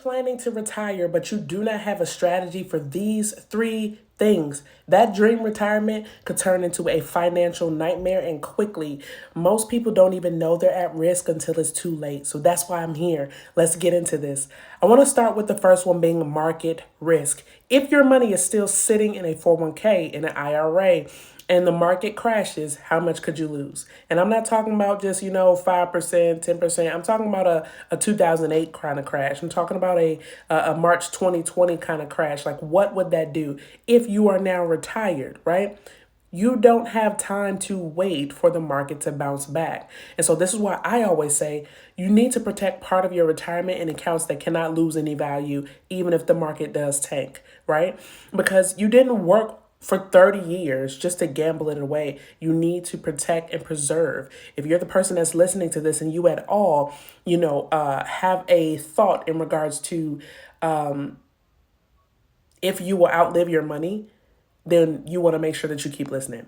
planning to retire, but you do not have a strategy for these three things, that dream retirement could turn into a financial nightmare and quickly. Most people don't even know they're at risk until it's too late. So that's why I'm here. Let's get into this. I want to start with the first one being market risk. If your money is still sitting in a 401k, in an IRA, and the market crashes, how much could you lose? And I'm not talking about just, 5%, 10%. I'm talking about a 2008 kind of crash. I'm talking about a March 2020 kind of crash. Like, what would that do if you are now retired, right? You don't have time to wait for the market to bounce back. And so this is why I always say you need to protect part of your retirement in accounts that cannot lose any value, even if the market does tank, right? Because you didn't work for 30 years just to gamble it away. You need to protect and preserve. If you're the person that's listening to this and you at all, have a thought in regards to if you will outlive your money, then you want to make sure that you keep listening.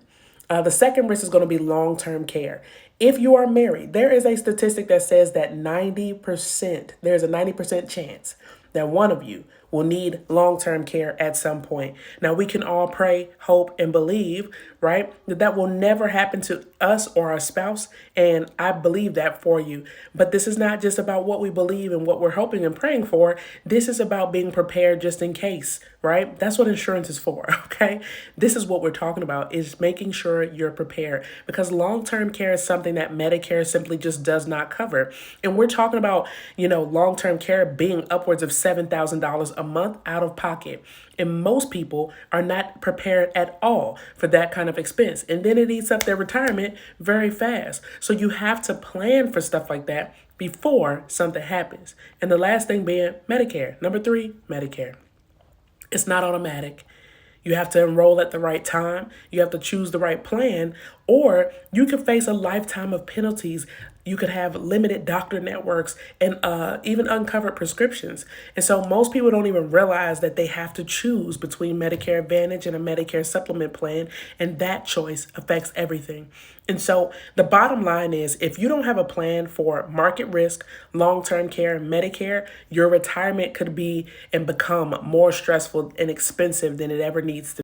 The second risk is going to be long-term care. If you are married, there is a statistic that says that there's a 90% chance that one of you will need long-term care at some point. Now, we can all pray, hope, and believe, right, that will never happen to us or our spouse. And I believe that for you. But this is not just about what we believe and what we're hoping and praying for. This is about being prepared just in case, right? That's what insurance is for, okay? This is what we're talking about, is making sure you're prepared, because long-term care is something that Medicare simply just does not cover. And we're talking about, long-term care being upwards of $7,000 a month out of pocket. And most people are not prepared at all for that kind of expense. And then it eats up their retirement very fast. So you have to plan for stuff like that before something happens. And the last thing being Medicare. Number 3, Medicare. It's not automatic. You have to enroll at the right time. You have to choose the right plan, or you could face a lifetime of penalties. You could have limited doctor networks and even uncovered prescriptions. And so most people don't even realize that they have to choose between Medicare Advantage and a Medicare supplement plan. And that choice affects everything. And so the bottom line is, if you don't have a plan for market risk, long-term care, Medicare, your retirement could be and become more stressful and expensive than it ever needs to be.